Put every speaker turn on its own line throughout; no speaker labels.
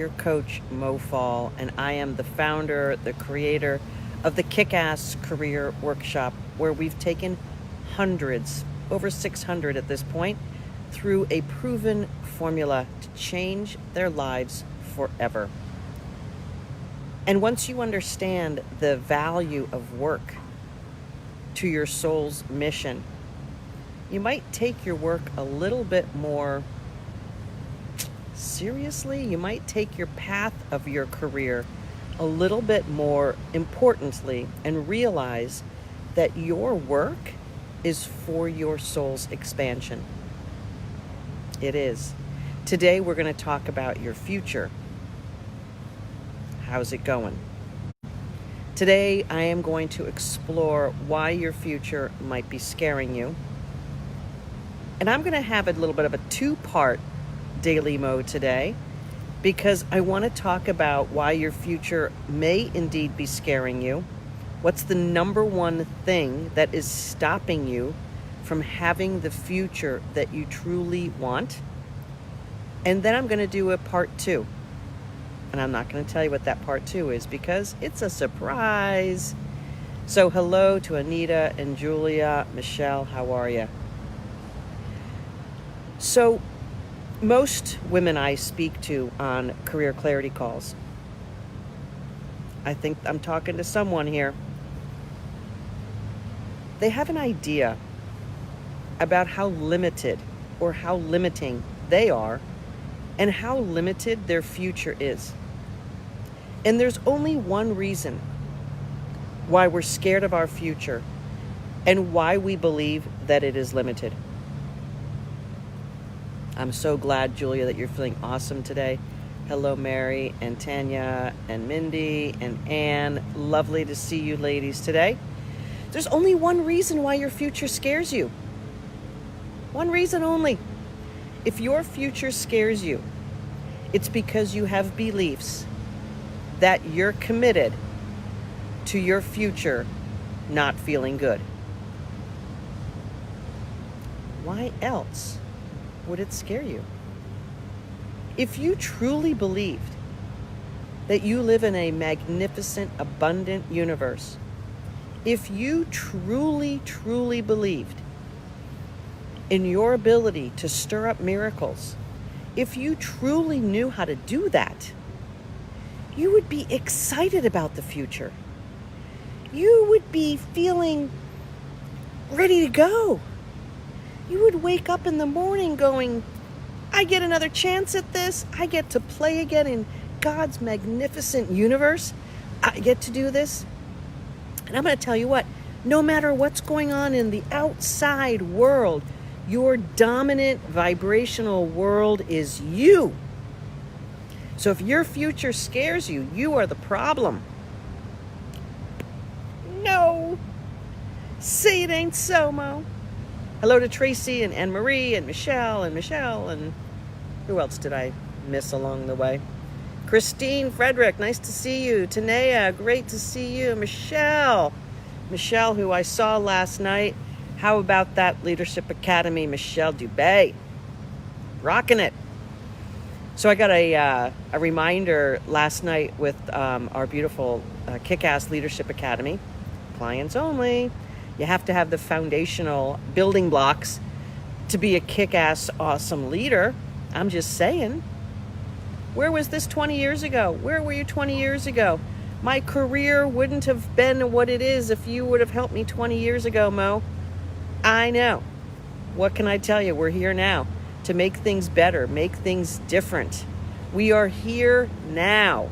Your coach, Mo Fall, and I am the founder, the creator of the Kick-Ass Career Workshop, where we've taken hundreds, over 600 at this point, through a proven formula to change their lives forever. And once you understand the value of work to your soul's mission, you might take your work a little bit more seriously. You might take your path of your career a little bit more importantly and realize that your work is for your soul's expansion. It is. Today we're going to talk about your future. How's it going? Today I am going to explore why your future might be scaring you. And I'm going to have a little bit of a two-part daily mode today because I want to talk about why your future may indeed be scaring you. What's the number one thing that is stopping you from having the future that you truly want? And then I'm going to do a part two. And I'm not going to tell you what that part two is because it's a surprise. So hello to Anita and Julia. Michelle, how are you? So most women I speak to on career clarity calls, I think I'm talking to someone here, they have an idea about how limited or how limiting they are and how limited their future is. And there's only one reason why we're scared of our future and why we believe that it is limited. I'm so glad, Julia, that you're feeling awesome today. Hello, Mary and Tanya and Mindy and Anne. Lovely to see you ladies today. There's only one reason why your future scares you. One reason only. If your future scares you, it's because you have beliefs that you're committed to your future not feeling good. Why else would it scare you? If you truly believed that you live in a magnificent, abundant universe, if you truly, truly believed in your ability to stir up miracles, if you truly knew how to do that, you would be excited about the future. You would be feeling ready to go. You would wake up in the morning going, I get another chance at this. I get to play again in God's magnificent universe. I get to do this. And I'm going to tell you what, no matter what's going on in the outside world, your dominant vibrational world is you. So if your future scares you, you are the problem. No. Say it ain't so, Mo. Hello to Tracy and Anne-Marie and Michelle and who else did I miss along the way? Christine, Frederick, nice to see you. Tanea, great to see you. Michelle, who I saw last night. How about that Leadership Academy? Michelle Dubé, rocking it. So I got a reminder last night with our beautiful Kick-Ass Leadership Academy, clients only. You have to have the foundational building blocks to be a kick-ass, awesome leader. I'm just saying. Where was this 20 years ago? Where were you 20 years ago? My career wouldn't have been what it is if you would have helped me 20 years ago, Mo. I know. What can I tell you? We're here now to make things better, make things different. We are here now.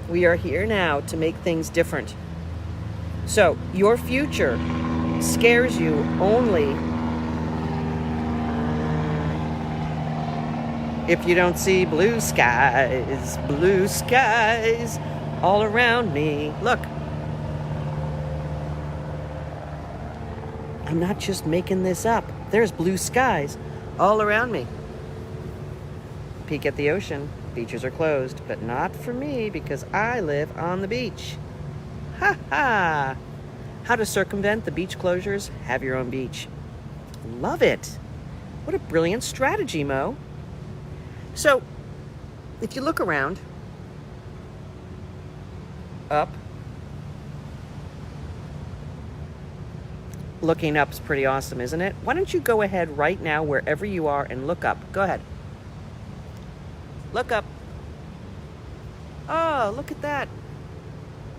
We are here now to make things different. So your future scares you only if you don't see blue skies all around me. Look, I'm not just making this up. There's blue skies all around me. Peek at the ocean. Beaches are closed, but not for me because I live on the beach. Ha ha! How to circumvent the beach closures? Have your own beach. Love it. What a brilliant strategy, Mo. So, if you look around, up, looking up's pretty awesome, isn't it? Why don't you go ahead right now, wherever you are, and look up. Go ahead. Look up. Oh, look at that.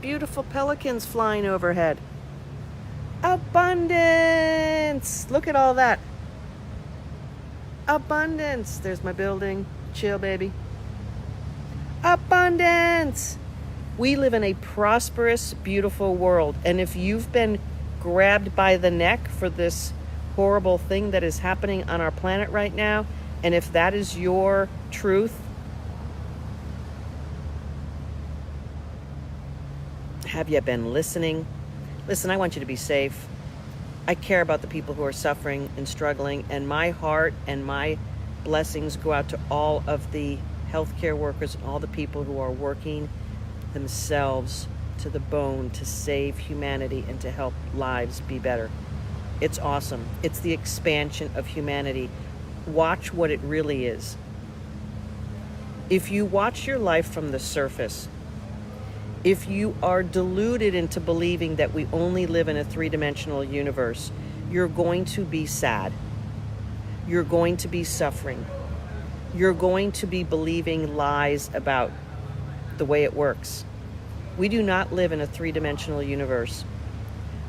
Beautiful pelicans flying overhead. Abundance! Look at all that. Abundance. There's my building. Chill, baby. Abundance! We live in a prosperous, beautiful world. And if you've been grabbed by the neck for this horrible thing that is happening on our planet right now, and if that is your truth, have you been listening? Listen, I want you to be safe. I care about the people who are suffering and struggling, and my heart and my blessings go out to all of the healthcare workers and all the people who are working themselves to the bone to save humanity and to help lives be better. It's awesome. It's the expansion of humanity. Watch what it really is. If you watch your life from the surface, if you are deluded into believing that we only live in a three-dimensional universe, you're going to be sad. You're going to be suffering. You're going to be believing lies about the way it works. We do not live in a three-dimensional universe.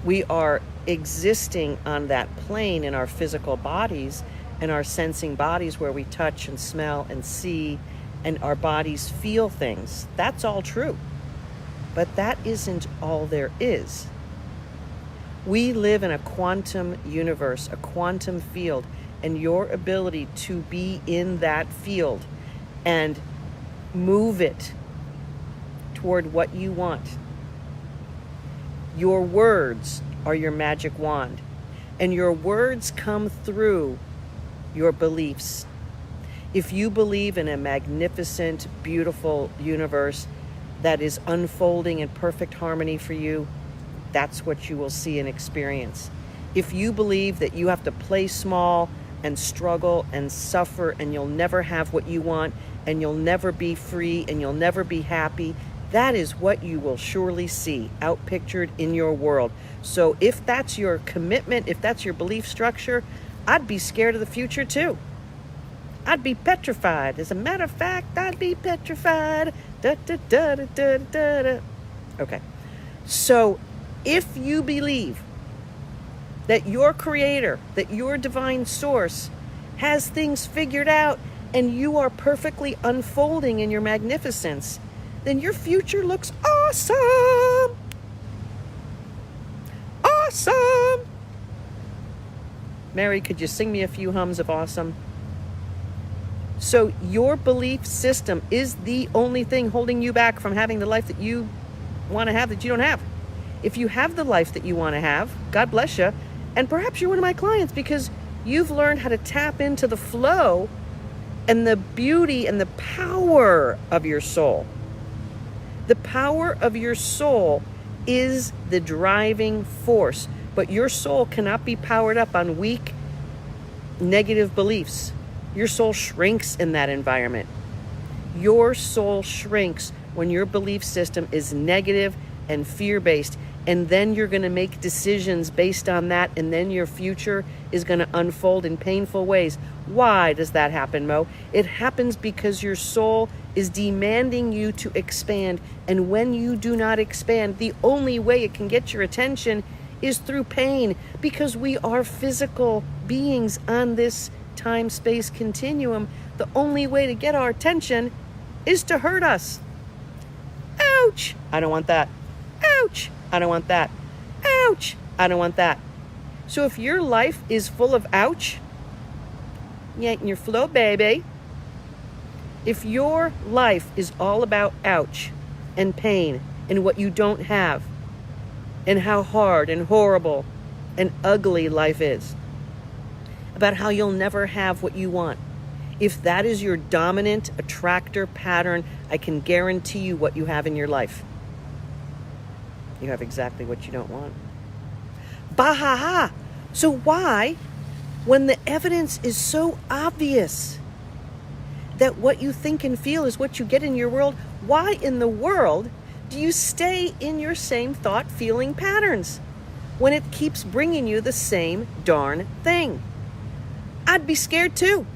We are existing on that plane in our physical bodies and our sensing bodies where we touch and smell and see, and our bodies feel things. That's all true. But that isn't all there is. We live in a quantum universe, a quantum field, and your ability to be in that field and move it toward what you want. Your words are your magic wand, and your words come through your beliefs. If you believe in a magnificent, beautiful universe that is unfolding in perfect harmony for you, that's what you will see and experience. If you believe that you have to play small and struggle and suffer and you'll never have what you want and you'll never be free and you'll never be happy, that is what you will surely see outpictured in your world. So if that's your commitment, if that's your belief structure, I'd be scared of the future too. I'd be petrified. As a matter of fact, I'd be petrified. Da, da, da, da, da, da, da. Okay. So if you believe that your creator, that your divine source has things figured out and you are perfectly unfolding in your magnificence, then your future looks awesome. Awesome. Mary, could you sing me a few hums of awesome? So your belief system is the only thing holding you back from having the life that you want to have that you don't have. If you have the life that you want to have, God bless you. And perhaps you're one of my clients because you've learned how to tap into the flow and the beauty and the power of your soul. The power of your soul is the driving force, but your soul cannot be powered up on weak, negative beliefs. Your soul shrinks in that environment. Your soul shrinks when your belief system is negative and fear-based, and then you're going to make decisions based on that, and then your future is going to unfold in painful ways. Why does that happen, Mo? It happens because your soul is demanding you to expand, and when you do not expand, the only way it can get your attention is through pain, because we are physical beings on this time-space continuum. The only way to get our attention is to hurt us. Ouch! I don't want that. Ouch! I don't want that. Ouch! I don't want that. So if your life is full of ouch, you ain't in your flow, baby. If your life is all about ouch and pain and what you don't have and how hard and horrible and ugly life is, about how you'll never have what you want, if that is your dominant attractor pattern, I can guarantee you what you have in your life. You have exactly what you don't want. Bah-ha-ha! So why, when the evidence is so obvious that what you think and feel is what you get in your world, why in the world do you stay in your same thought feeling patterns when it keeps bringing you the same darn thing? I'd be scared too.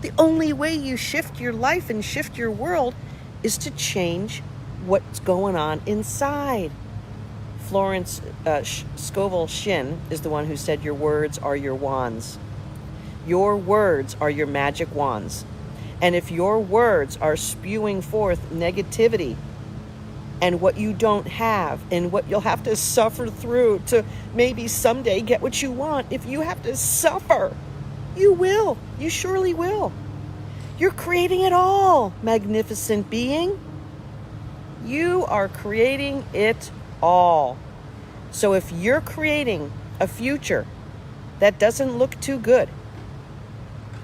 The only way you shift your life and shift your world is to change what's going on inside. Florence Scovel Shinn is the one who said, your words are your wands. Your words are your magic wands. And if your words are spewing forth negativity and what you don't have and what you'll have to suffer through to maybe someday get what you want, if you have to suffer, you will. You surely will. You're creating it all, magnificent being. You are creating it all. So if you're creating a future that doesn't look too good,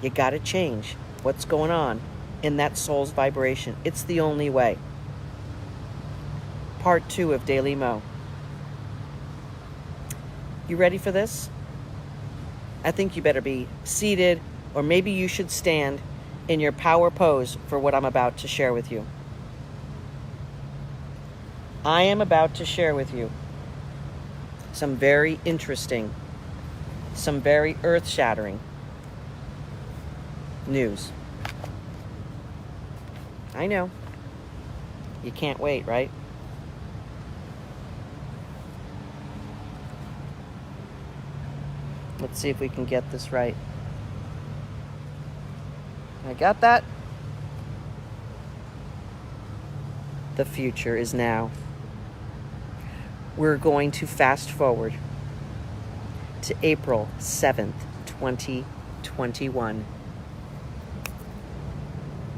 you got to change what's going on in that soul's vibration. It's the only way. Part 2 of Daily Mo. You ready for this? I think you better be seated, or maybe you should stand in your power pose for what I'm about to share with you. I am about to share with you some very interesting, some very earth-shattering news. I know. You can't wait, right? Let's see if we can get this right. I got that? The future is now. We're going to fast forward to April 7th, 2021.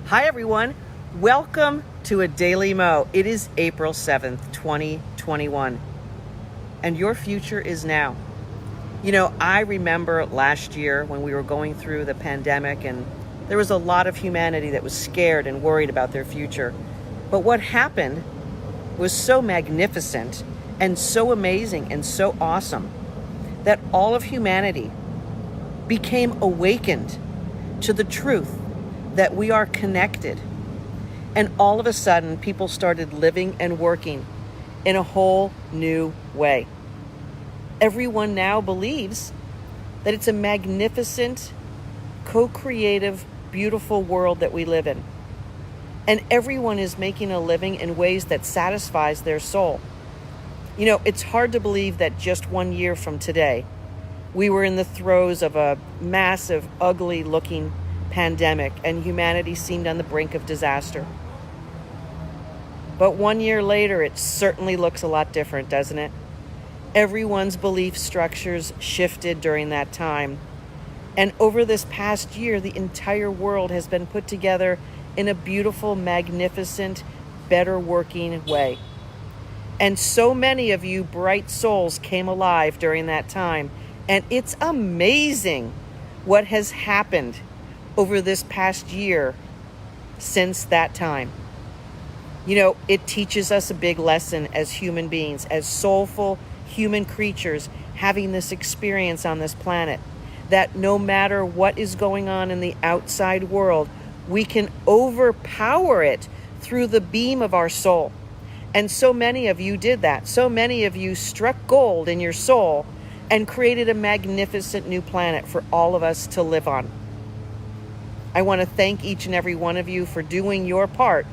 Hi, everyone. Welcome to a Daily Mo. It is April 7th, 2021. And your future is now. You know, I remember last year when we were going through the pandemic and there was a lot of humanity that was scared and worried about their future. But what happened was so magnificent and so amazing and so awesome that all of humanity became awakened to the truth that we are connected. And all of a sudden, people started living and working in a whole new way. Everyone now believes that it's a magnificent, co-creative, beautiful world that we live in. And everyone is making a living in ways that satisfies their soul. You know, it's hard to believe that just 1 year from today, we were in the throes of a massive, ugly-looking pandemic, and humanity seemed on the brink of disaster. But 1 year later, it certainly looks a lot different, doesn't it? Everyone's belief structures shifted during that time. And over this past year, the entire world has been put together in a beautiful, magnificent, better working way. And so many of you bright souls came alive during that time. And it's amazing what has happened over this past year since that time. You know, it teaches us a big lesson as human beings, as soulful human creatures having this experience on this planet, that no matter what is going on in the outside world, we can overpower it through the beam of our soul. And so many of you did that. So many of you struck gold in your soul and created a magnificent new planet for all of us to live on. I want to thank each and every one of you for doing your part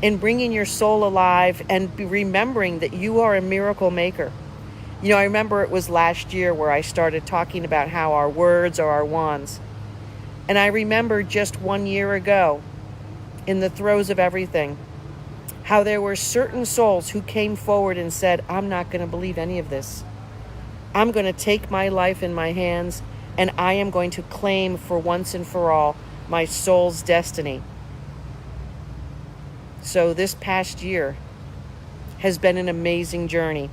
in bringing your soul alive and remembering that you are a miracle maker. You know, I remember it was last year where I started talking about how our words are our wands. And I remember just 1 year ago, in the throes of everything, how there were certain souls who came forward and said, I'm not going to believe any of this. I'm going to take my life in my hands, and I am going to claim for once and for all my soul's destiny. So this past year has been an amazing journey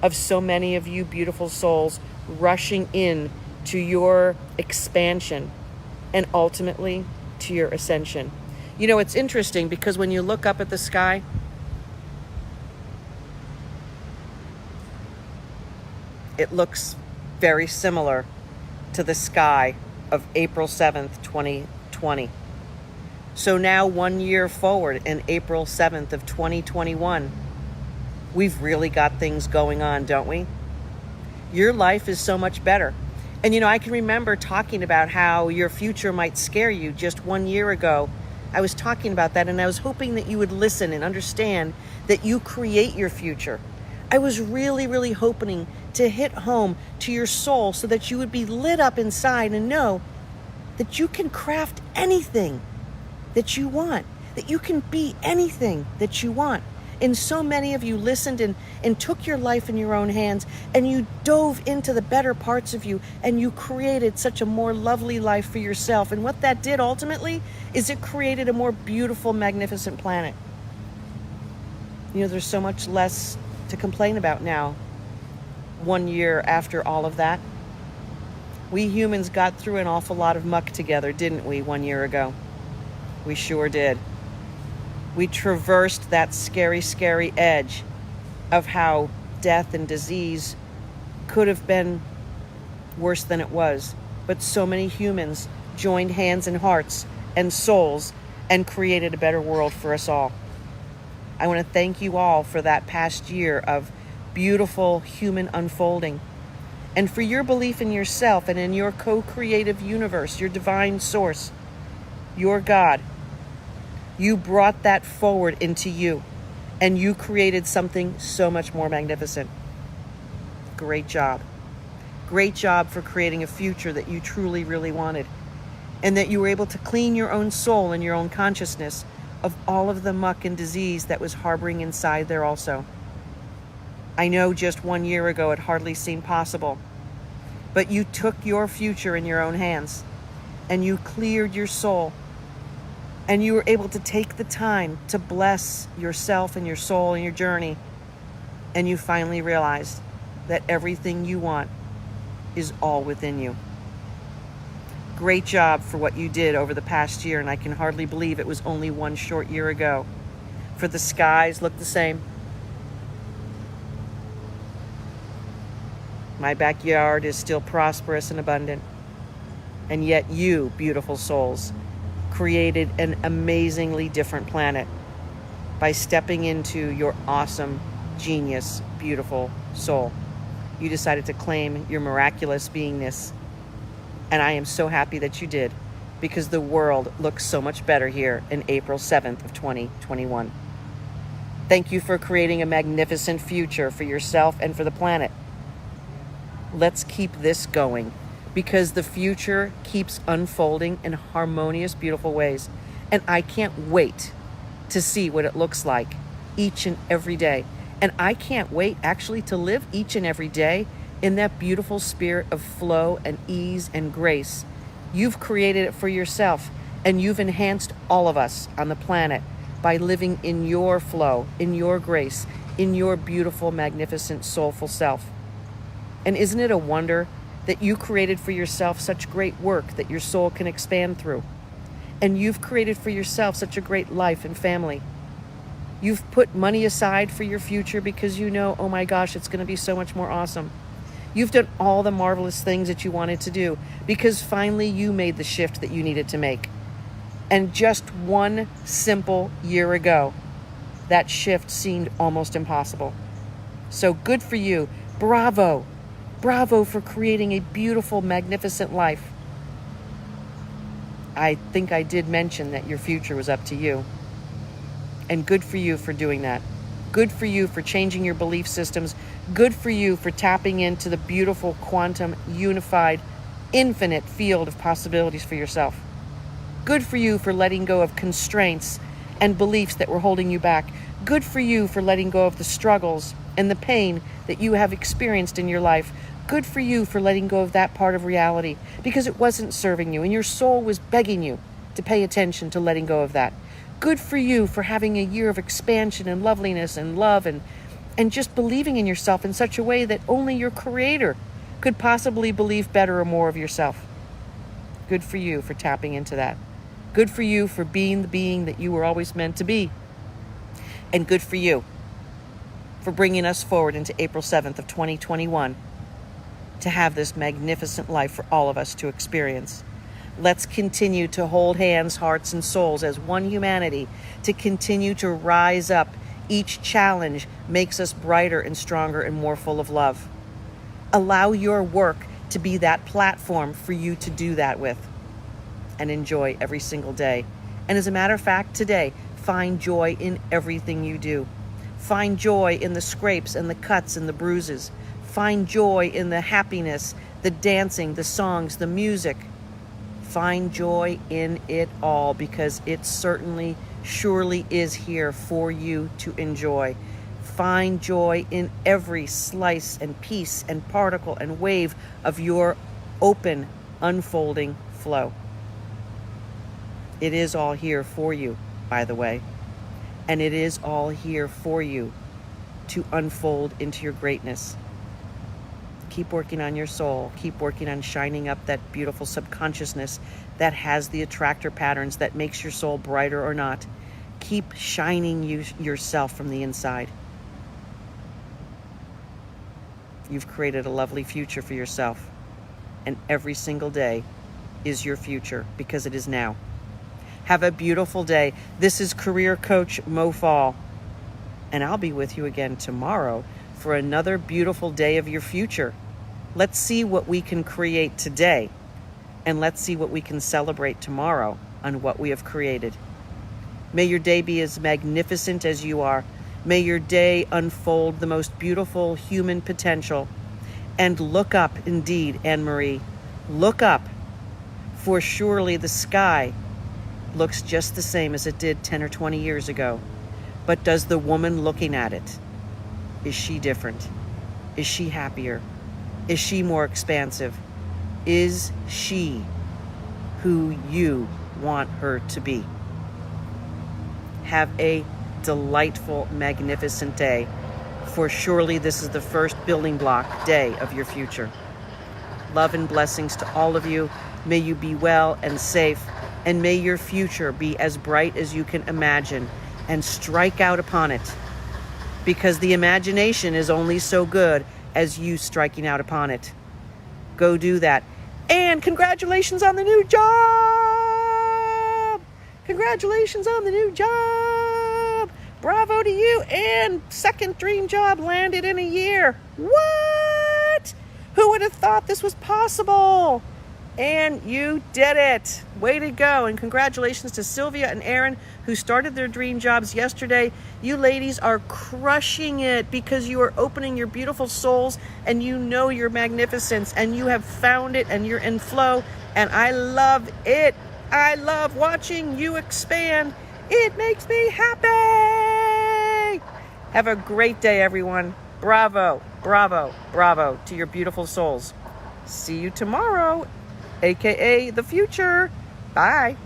of so many of you beautiful souls rushing in to your expansion and ultimately to your ascension. You know, it's interesting because when you look up at the sky, it looks very similar to the sky of April 7th, 2020. So now 1 year forward, in April 7th of 2021, we've really got things going on, don't we? Your life is so much better. And I can remember talking about how your future might scare you just 1 year ago. I was talking about that, and I was hoping that you would listen and understand that you create your future. I was really, really hoping to hit home to your soul so that you would be lit up inside and know that you can craft anything that you want, that you can be anything that you want. And so many of you listened and took your life in your own hands, and you dove into the better parts of you, and you created such a more lovely life for yourself. And what that did ultimately is it created a more beautiful, magnificent planet. There's so much less to complain about now, 1 year after all of that. We humans got through an awful lot of muck together, didn't we, 1 year ago? We sure did. We traversed that scary, scary edge of how death and disease could have been worse than it was. But so many humans joined hands and hearts and souls and created a better world for us all. I want to thank you all for that past year of beautiful human unfolding, and for your belief in yourself and in your co-creative universe, your divine source, your God. You brought that forward into you, and you created something so much more magnificent. Great job. Great job for creating a future that you truly, really wanted, and that you were able to clean your own soul and your own consciousness of all of the muck and disease that was harboring inside there also. I know just 1 year ago it hardly seemed possible, but you took your future in your own hands, and you cleared your soul. And you were able to take the time to bless yourself and your soul and your journey. And you finally realized that everything you want is all within you. Great job for what you did over the past year, and I can hardly believe it was only 1 short year ago. For the skies look the same. My backyard is still prosperous and abundant. And yet you, beautiful souls, created an amazingly different planet by stepping into your awesome, genius, beautiful soul. You decided to claim your miraculous beingness. And I am so happy that you did, because the world looks so much better here in April 7th of 2021. Thank you for creating a magnificent future for yourself and for the planet. Let's keep this going, because the future keeps unfolding in harmonious, beautiful ways. And I can't wait to see what it looks like each and every day. And I can't wait actually to live each and every day in that beautiful spirit of flow and ease and grace. You've created it for yourself, and you've enhanced all of us on the planet by living in your flow, in your grace, in your beautiful, magnificent, soulful self. And isn't it a wonder that you created for yourself such great work that your soul can expand through? And you've created for yourself such a great life and family. You've put money aside for your future because you know, oh my gosh, it's going to be so much more awesome. You've done all the marvelous things that you wanted to do because finally you made the shift that you needed to make. And just 1 simple year ago, that shift seemed almost impossible. So good for you. Bravo. Bravo for creating a beautiful, magnificent life. I think I did mention that your future was up to you. And good for you for doing that. Good for you for changing your belief systems. Good for you for tapping into the beautiful, quantum, unified, infinite field of possibilities for yourself. Good for you for letting go of constraints and beliefs that were holding you back. Good for you for letting go of the struggles and the pain that you have experienced in your life. Good for you for letting go of that part of reality because it wasn't serving you and your soul was begging you to pay attention to letting go of that. Good for you for having a year of expansion and loveliness and love and just believing in yourself in such a way that only your creator could possibly believe better or more of yourself. Good for you for tapping into that. Good for you for being the being that you were always meant to be. And good for you for bringing us forward into April 7th of 2021 to have this magnificent life for all of us to experience. Let's continue to hold hands, hearts, and souls as one humanity, to continue to rise up. Each challenge makes us brighter and stronger and more full of love. Allow your work to be that platform for you to do that with, and enjoy every single day. And as a matter of fact, today, find joy in everything you do. Find joy in the scrapes and the cuts and the bruises. Find joy in the happiness, the dancing, the songs, the music. Find joy in it all, because it certainly, surely is here for you to enjoy. Find joy in every slice and piece and particle and wave of your open, unfolding flow. It is all here for you, by the way. And it is all here for you to unfold into your greatness. Keep working on your soul. Keep working on shining up that beautiful subconsciousness that has the attractor patterns that makes your soul brighter or not. Keep shining yourself from the inside. You've created a lovely future for yourself. And every single day is your future, because it is now. Have a beautiful day. This is Career Coach Mo Fall. And I'll be with you again tomorrow for another beautiful day of your future. Let's see what we can create today. And let's see what we can celebrate tomorrow on what we have created. May your day be as magnificent as you are. May your day unfold the most beautiful human potential. And look up, indeed, Anne-Marie. Look up, for surely the sky looks just the same as it did 10 or 20 years ago. But does the woman looking at it, is she different? Is she happier? Is she more expansive? Is she who you want her to be? Have a delightful, magnificent day, for surely this is the first building block day of your future. Love and blessings to all of you. May you be well and safe, and may your future be as bright as you can imagine, and strike out upon it, because the imagination is only so good as you striking out upon it. Go do that. And congratulations on the new job! Congratulations on the new job! Bravo to you. And second dream job landed in a year. What? Who would have thought this was possible? And you did it. Way to go. And congratulations to Sylvia and Aaron, who started their dream jobs yesterday. You ladies are crushing it, because you are opening your beautiful souls, and you know your magnificence, and you have found it, and you're in flow. And I love it. I love watching you expand. It makes me happy. Have a great day, everyone. Bravo, bravo, bravo to your beautiful souls. See you tomorrow, aka the future. Bye.